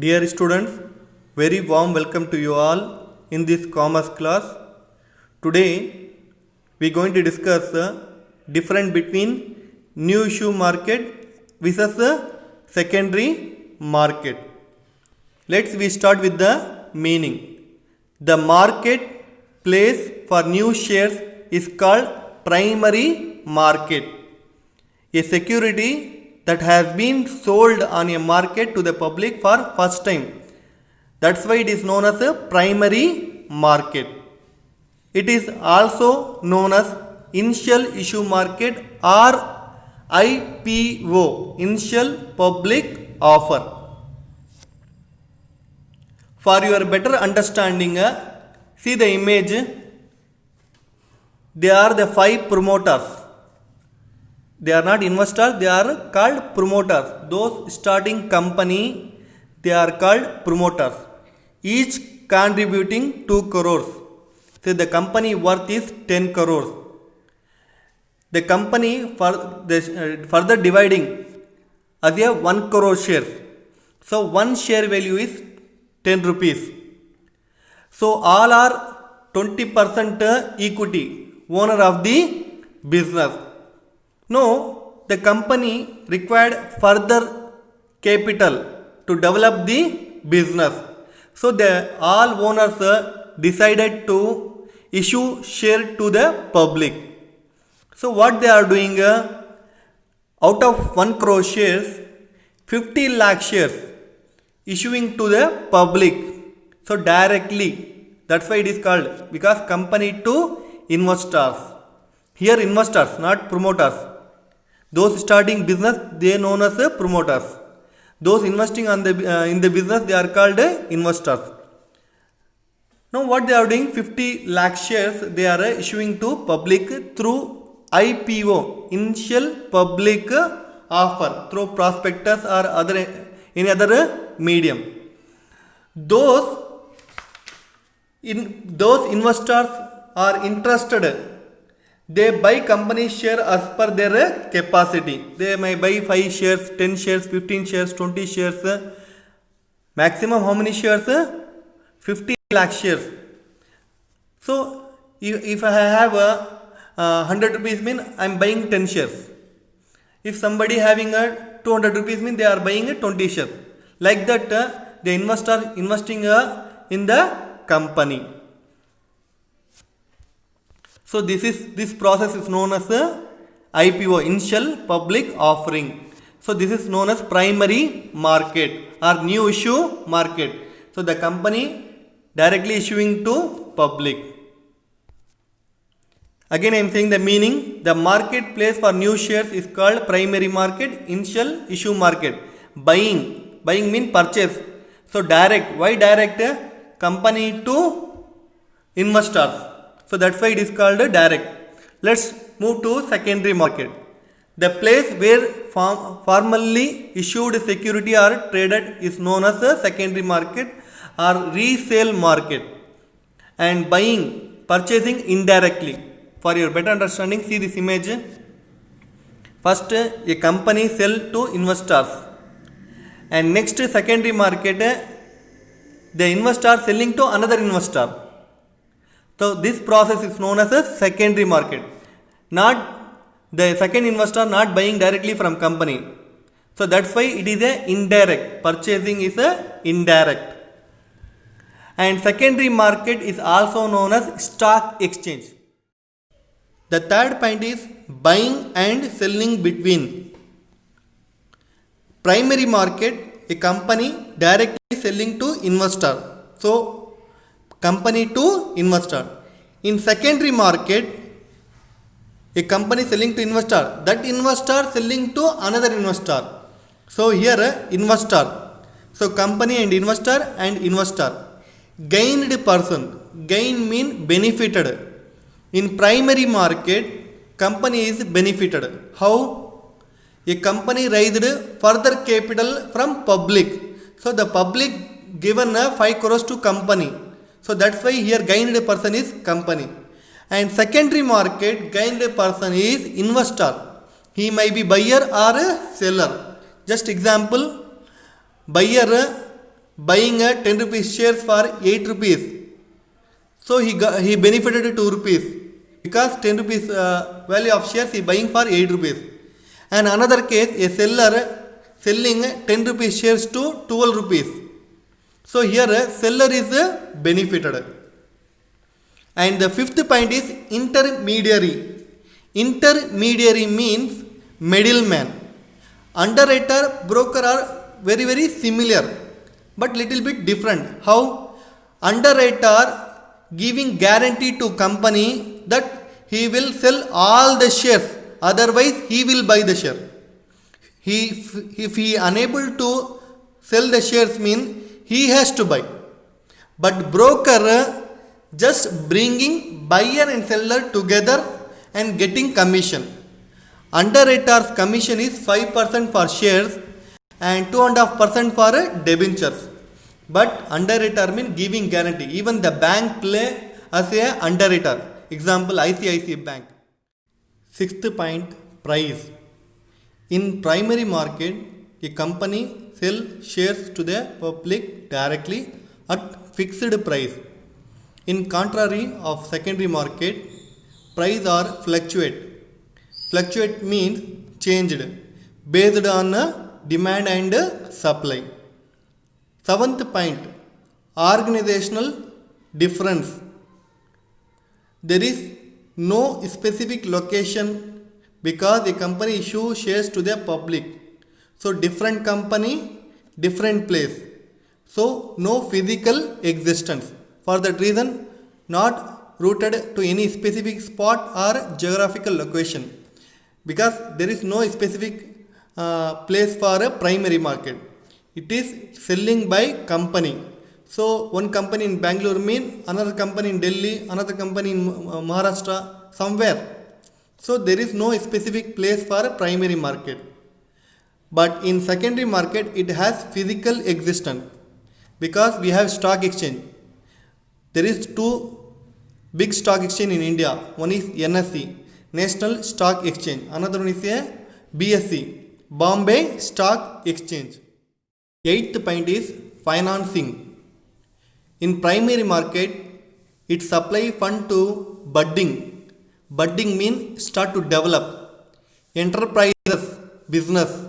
Dear students, very warm welcome to you all in this commerce class. Today we are going to discuss the difference between new issue market versus the secondary market. Let's we start with the meaning. The market place for new shares is called primary market. A security that has been sold on a market to the public for first time. That's why it is known as a primary market. It is also known as initial issue market or IPO, initial public offer. For your better understanding, see the image. They are the 5 promoters. They are not investors, they are called promoters. Those starting company, they are called promoters. Each contributing 2 crores. So the company worth is 10 crores. The company further dividing as a 1 crore shares. So 1 share value is 10 rupees. So all are 20% equity, owner of the business. Now, the company required further capital to develop the business. So, all owners decided to issue share to the public. So, what they are doing, out of 1 crore shares, 50 lakh shares issuing to the public. So, directly, that's why it is called, because company to investors. Here investors, not promoters. Those starting business, they are known as promoters. Those investing in the business, they are called investors. Now what they are doing, 50 lakh shares, they are issuing to public through IPO, initial public offer, through prospectus or any other medium. Those investors are interested. They buy company share as per their capacity. They may buy 5 shares, 10 shares, 15 shares, 20 shares. Maximum how many shares? 50 lakh shares. So, if I have 100 rupees mean I am buying 10 shares. If somebody having 200 rupees mean they are buying 20 shares. Like that the investor investing in the company. So this process is known as IPO, initial public offering. So this is known as primary market or new issue market. So the company directly issuing to public. Again I am saying the meaning. The marketplace for new shares is called primary market, initial issue market. Buying means purchase. So direct. Why direct? Company to investors. So that's why it is called direct. Let's move to secondary market. The place where formally issued security are traded is known as a secondary market or resale market. And purchasing indirectly. For your better understanding, see this image. First, a company sell to investors. And next, secondary market, the investor selling to another investor. So this process is known as a secondary market. Not the second investor not buying directly from company. So that's why it is a indirect. Purchasing is a indirect. And secondary market is also known as stock exchange. The third point is buying and selling between. Primary market, a company directly selling to investor. So company to investor. In secondary market, a company selling to investor. That investor selling to another investor. So here investor. So company and investor. Gained person. Gain mean benefited. In primary market, company is benefited. How? A company raised further capital from public. So the public given 5 crores to company. So that's why here gained person is company. And secondary market gained person is investor. He may be buyer or seller. Just example, buyer buying a 10 rupees shares for 8 rupees. So he benefited 2 rupees because 10 rupees value of shares he buying for 8 rupees. And another case, a seller selling 10 rupees shares to 12 rupees. So here seller is benefited. And the fifth point is intermediary. Intermediary means middleman. Underwriter, broker are very similar but little bit different. How? Underwriter giving guarantee to company that he will sell all the shares, otherwise he will buy the share. If he unable to sell the shares mean he has to buy. But broker just bringing buyer and seller together and getting commission. Underwriter's commission is 5% for shares and 2.5% for debentures. But underwriter means giving guarantee. Even the bank play as a underwriter. Example, ICICI Bank. Sixth point, price. In primary market, a company sell shares to the public directly at fixed price. In contrary of secondary market, price are fluctuate. Fluctuate means changed based on demand and supply. Seventh point, organizational difference. There is no specific location because the company issue shares to the public. So different company, different place. So no physical existence. For that reason, not rooted to any specific spot or geographical location. Because there is no specific place for a primary market. It is selling by company. So one company in Bangalore mean another company in Delhi, another company in Maharashtra, somewhere. So there is no specific place for a primary market. But in secondary market, it has physical existence because we have stock exchange. There is two big stock exchange in India. One is NSE, National Stock Exchange. Another one is a BSE, Bombay Stock Exchange. Eighth point is financing. In primary market, it supply fund to budding. Budding means start to develop. Enterprises, business.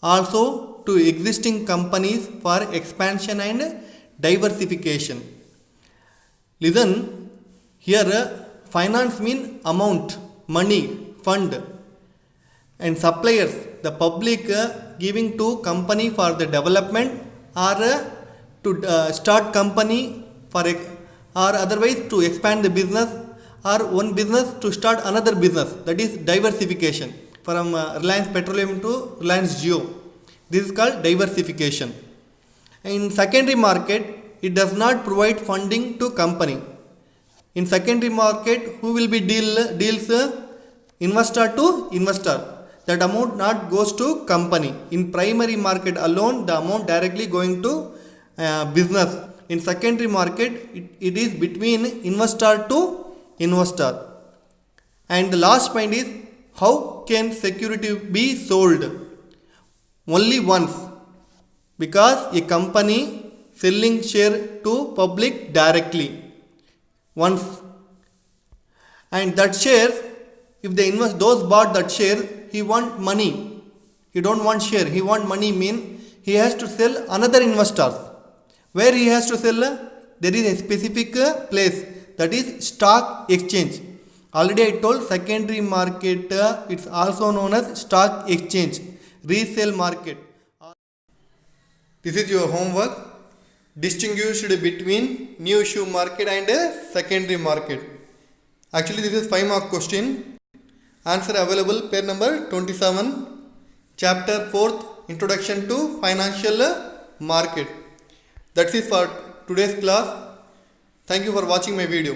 Also to existing companies for expansion and diversification. Listen, here finance means amount, money, fund. And suppliers, the public giving to company for the development or to start company for or otherwise to expand the business or one business to start another business, that is diversification from Reliance Petroleum to Reliance Jio. This is called diversification. In secondary market, it does not provide funding to company. In secondary market, who will be deals investor to investor. That amount not goes to company. In primary market alone, the amount directly going to business. In secondary market, it is between investor to investor. And the last point is, how can security be sold? Only once. Because a company selling share to public directly. Once. And that shares, if they invest, those bought that share, he want money. He don't want share. He want money mean he has to sell another investors. Where he has to sell? There is a specific place, that is stock exchange. Already I told secondary market, it's also known as stock exchange, resale market. This is your homework. Distinguished between new issue market and secondary market. Actually this is 5 mark question. Answer available page number 27, chapter 4th, Introduction to Financial Market. That's it for today's class. Thank you for watching my video.